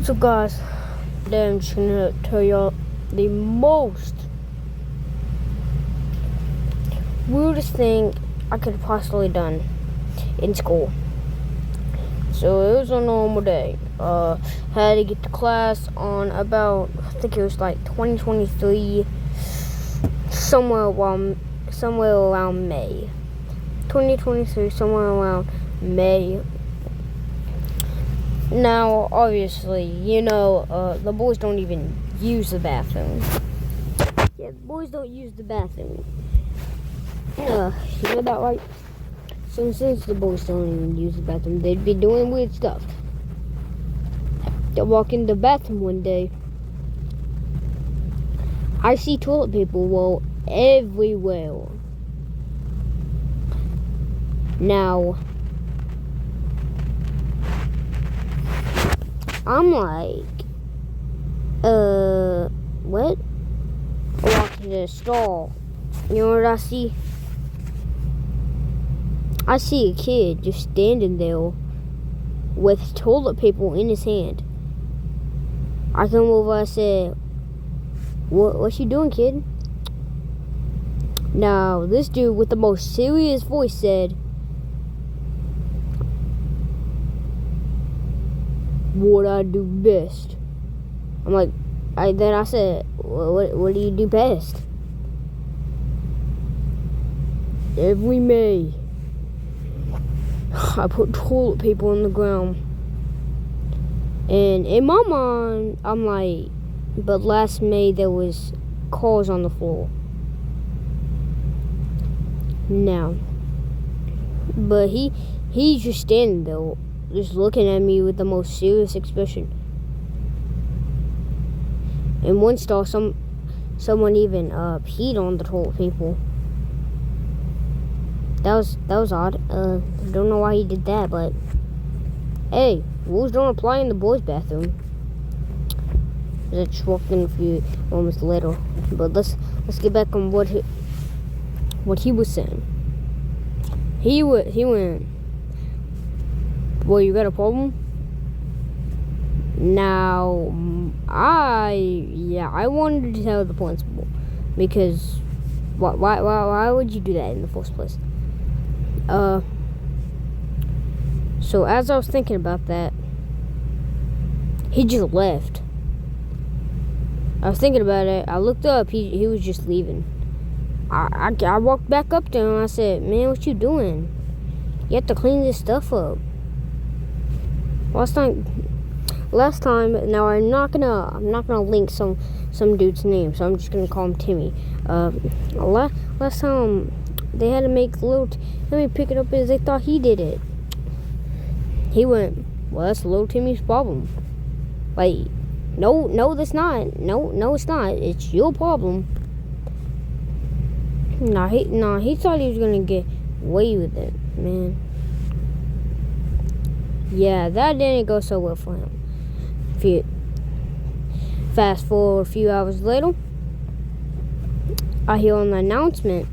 What's up, guys? Today I'm just gonna tell y'all the most weirdest thing I could have possibly done in school. So it was a normal day. Had to get to class on about, I think it was like 2023, somewhere around May. 2023, somewhere around May. Now, obviously, the boys don't even use the bathroom. Yeah, the boys don't use the bathroom. You know that, right? So since the boys don't even use the bathroom, they'd be doing weird stuff. They walk in the bathroom one day. I see toilet paper everywhere. Now, I'm like, what? I walk to the stall. You know what I see? I see a kid just standing there with toilet paper in his hand. I come over, I said, what you doing, kid? Now, this dude with the most serious voice said, what I do best. I'm like, then I said, what do you do best? Every May, I put toilet paper on the ground. And in my mind, I'm like, but last May there was cars on the floor. Now, but he's just standing there, just looking at me with the most serious expression. In one stall, someone even peed on the toilet paper. That was odd. Don't know why he did that, but hey, rules don't apply in the boys' bathroom. I just walked in a few moments later. But let's get back on what he was saying. He went, well, you got a problem? Now, I wanted to tell the principal, because why would you do that in the first place? So as I was thinking about that, he just left. I was thinking about it. I looked up. He was just leaving. I walked back up to him. I said, "Man, what you doing? You have to clean this stuff up." Last time. Now I'm not gonna link some dude's name, so I'm just gonna call him Timmy. Last time they had to make let me pick it up as they thought he did it. He went, well, that's little Timmy's problem. Like, no, that's not. No, it's not. It's your problem. He thought he was gonna get away with it, man. Yeah, that didn't go so well for him. Fast forward a few hours later, I hear on the announcement,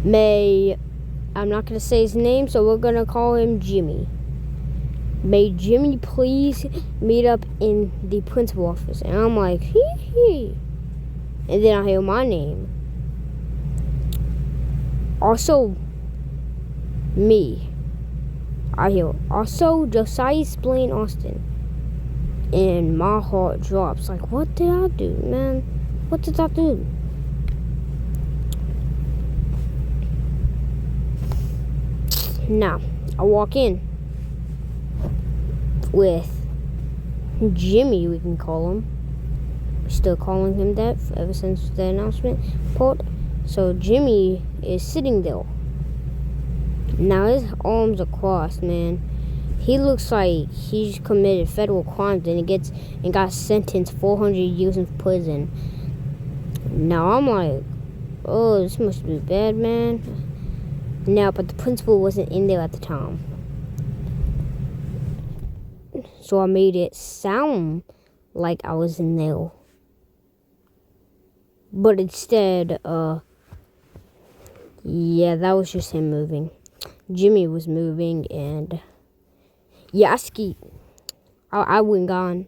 I'm not going to say his name, so we're going to call him Jimmy. May Jimmy please meet up in the principal office. And I'm like, hee. And then I hear my name. Also, me. I hear, also Josiah Blaine Austin. And my heart drops. Like, what did I do, man? What did I do? Now, I walk in with Jimmy, we can call him. We're still calling him that ever since the announcement part. So Jimmy is sitting there. Now his arms are crossed, man. He looks like he's committed federal crimes and got sentenced 400 years in prison. Now I'm like, oh, this must be bad, man. Now, but the principal wasn't in there at the time. So I made it sound like I was in there. But instead, that was just him moving. Jimmy was moving, and I went gone.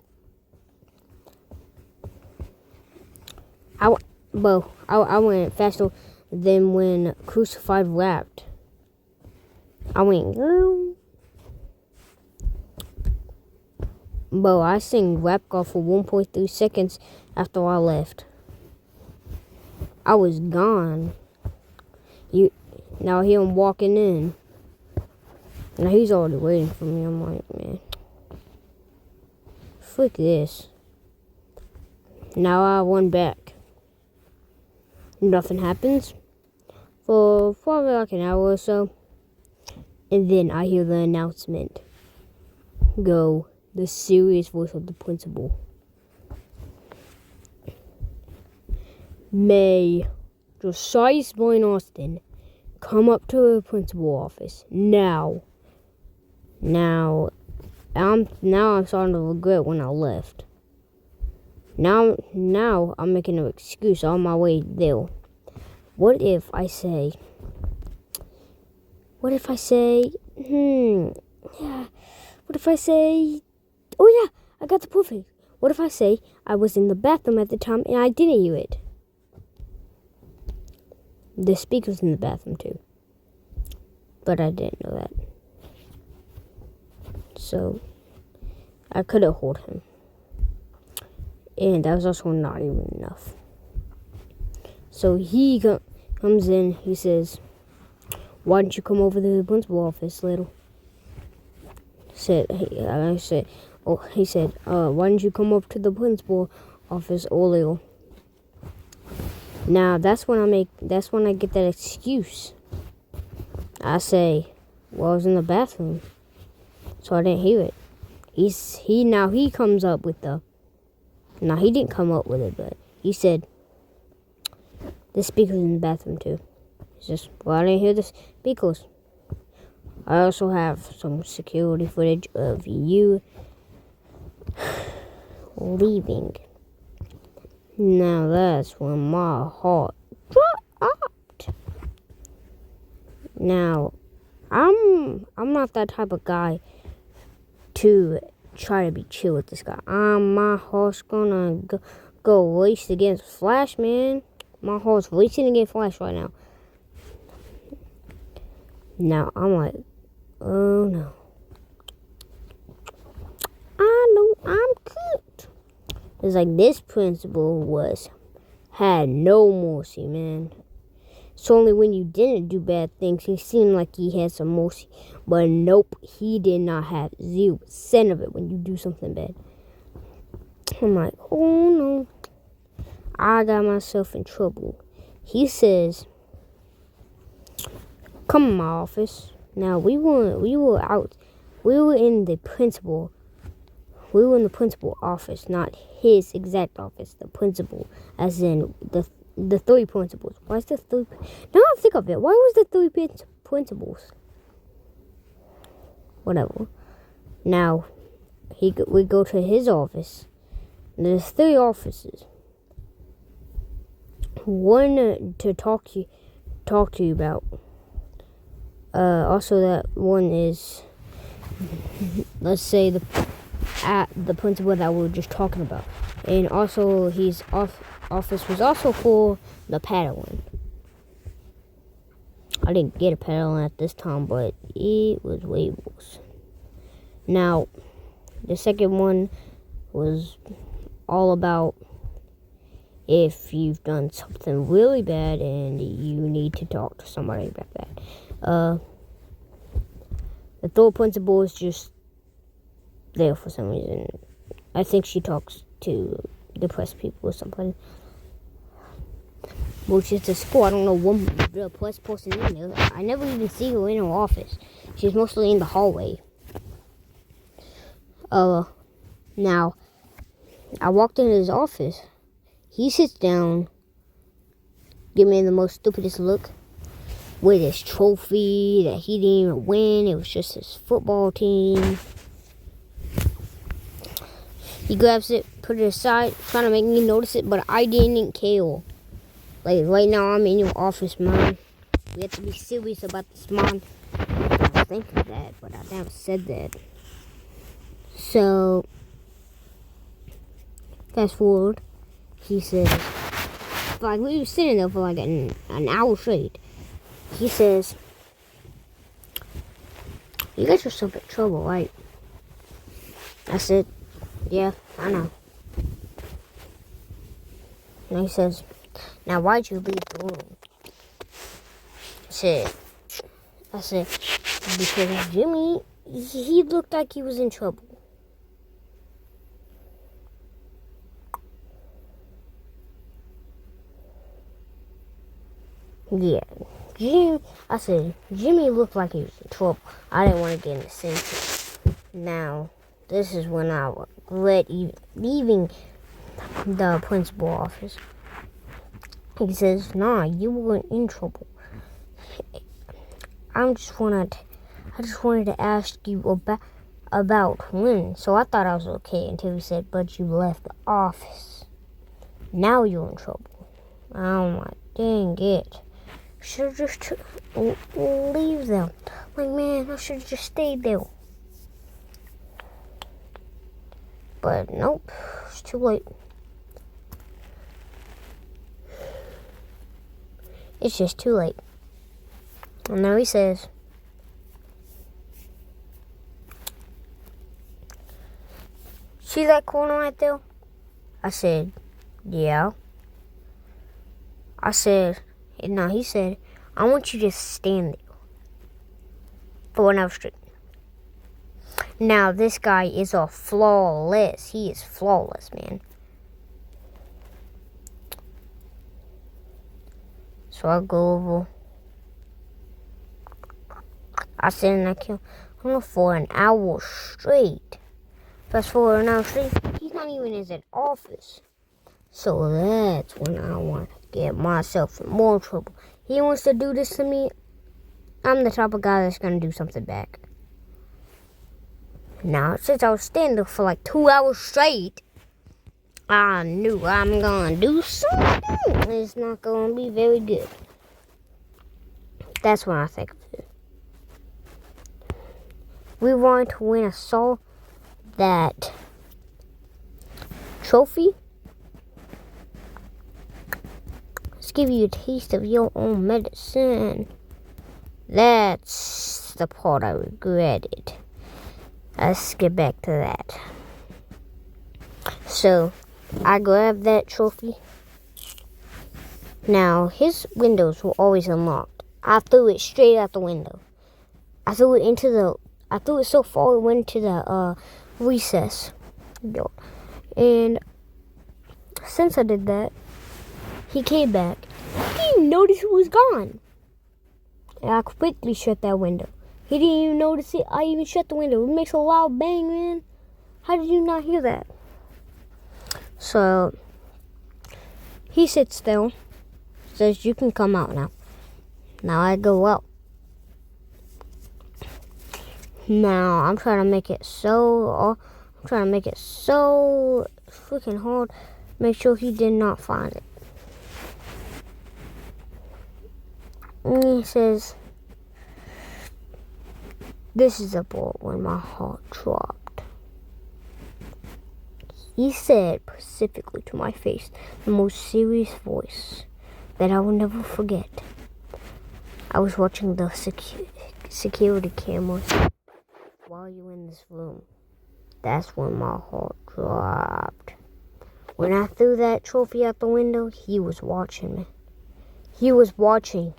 I went faster than when Crucified rapped. I went, girl. Bro, I sing Rap God for 1.3 seconds after I left. I was gone. Now here I'm walking in. Now he's already waiting for me. I'm like, man, frick this. Now I went back. Nothing happens for probably like an hour or so. And then I hear the announcement. Go, the serious voice of the principal. May Josiah Blaine Austin come up to the principal office now. Now I'm starting to regret when I left. Now I'm making an excuse on my way there. What if I say, oh yeah, I got the perfect. What if I say I was in the bathroom at the time and I didn't hear it? The speaker's in the bathroom too. But I didn't know that. So, I could have heard him. And that was also not even enough. So he comes in, he says, why don't you come over to the principal office, little? He said, why don't you come up to the principal office, little? Now that's when I get that excuse. I say, well, I was in the bathroom, so I didn't hear it. He comes up with the. Now he didn't come up with it, but he said the speaker's in the bathroom too. It's just, well, I didn't hear the speakers. I also have some security footage of you leaving. Now that's when my heart dropped. Now, I'm not that type of guy to try to be chill with this guy. My heart's gonna go race against Flash, man. My heart's racing against Flash right now. Now, I'm like, oh no. I know I'm good. It's like this principal had no mercy, man. It's only when you didn't do bad things, he seemed like he had some mercy. But nope, he did not have 0% of it when you do something bad. I'm like, oh no. I got myself in trouble. He says, come in my office. Now, we were in the principal office, not his exact office, the principal, as in the three principals. Why is the three? Now I think of it. Why was the three principals? Whatever. Now, we go to his office. There's 3 offices. One to talk to you about. Also, that one is, let's say at the principal that we were just talking about, and also his office was also for the Padawan. I didn't get a Padawan at this time, but it was way worse. Now, the second one was all about if you've done something really bad and you need to talk to somebody about that. The third principal is just there for some reason. I think she talks to depressed people or something. Which is a school. I don't know one depressed person in there. I never even see her in her office. She's mostly in the hallway. Now, I walked into his office. He sits down, give me the most stupidest look, with his trophy that he didn't even win. It was just his football team. He grabs it, put it aside, trying to make me notice it, but I didn't care. Like, right now, I'm in your office, man. We have to be serious about this, man. I think of that, but I never said that. So, fast forward, he says, like, we were sitting there for like an hour straight. He says, you got yourself in trouble, right? I said, yeah, I know. And he says, now why'd you leave the room? I said, because Jimmy, he looked like he was in trouble. Yeah, I said, Jimmy looked like he was in trouble. I didn't want to get in the sentence. Now, this is when I regret leaving the principal office. He says, nah, you weren't in trouble. I just wanted to ask you about when. So I thought I was okay until he said, but you left the office. Now you're in trouble. Oh my dang it. Should have just leave them. Like, man, I should have just stayed there. But nope, it's too late. It's just too late. And now he says, see that corner right there? I said, yeah. I said, no, he said, I want you to stand there for an hour straight. Now, this guy is flawless. He is flawless, man. So I go over. I sit in that corner for an hour straight. Fast forward an hour straight, he's not even in his office. So that's when I want to get myself in more trouble. He wants to do this to me. I'm the type of guy that's going to do something back. Now, since I was standing there for like 2 hours straight, I knew I'm going to do something. It's not going to be very good. That's when I think of it. We want to win. I saw that trophy. Let's give you a taste of your own medicine. That's the part I regretted. Let's get back to that. So, I grabbed that trophy. Now, his windows were always unlocked. I threw it straight out the window. I threw it so far it went into the recess door. And since I did that, he came back. He didn't even notice it was gone. And I quickly shut that window. He didn't even notice it. I even shut the window. It makes a loud bang, man. How did you not hear that? So, he sits still. Says, you can come out now. Now I go out. Now, I'm trying to make it so freaking hard. Make sure he did not find it. And he says, this is the part when my heart dropped. He said specifically to my face, the most serious voice that I will never forget. I was watching the security cameras while you were in this room. That's when my heart dropped. When I threw that trophy out the window, he was watching me. He was watching.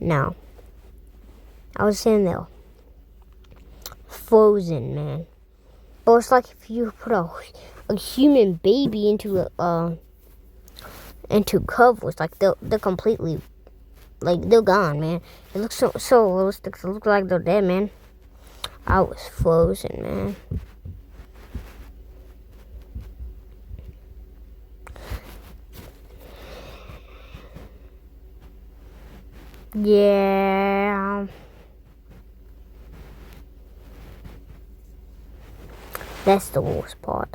Now, I was sitting there, frozen, man. But it's like if you put a human baby into covers, like they're completely, like they're gone, man. It looks so realistic. It looks like they're dead, man. I was frozen, man. Yeah. That's the worst part.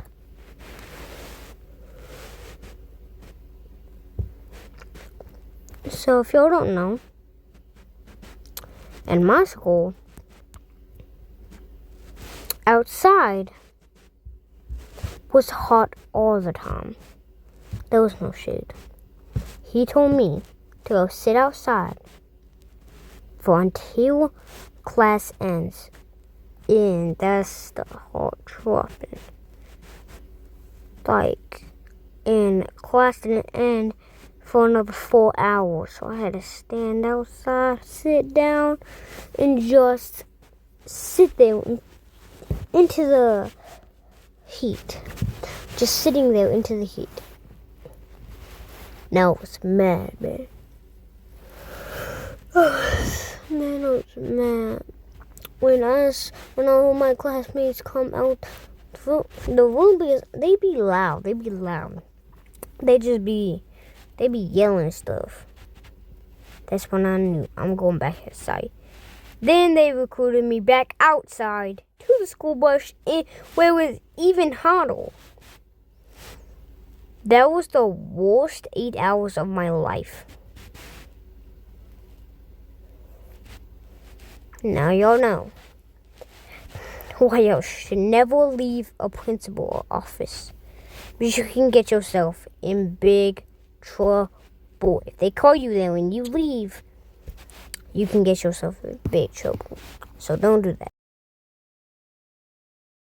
So if y'all don't know, in my school, outside was hot all the time. There was no shade. He told me to go sit outside for until class ends. And that's the hot dropping. Like, and class didn't end for another 4 hours. So I had to stand outside, sit down, and just sit there into the heat. Just sitting there into the heat. Now I was mad, man. Man, I was mad. When all my classmates come out the room, because they be loud. They be yelling stuff. That's when I knew I'm going back inside. Then they recruited me back outside to the school bus where it was even hotter. That was the worst 8 hours of my life. Now y'all know why y'all should never leave a principal office, because you can get yourself in big trouble. If they call you there and you leave, you can get yourself in big trouble. So don't do that.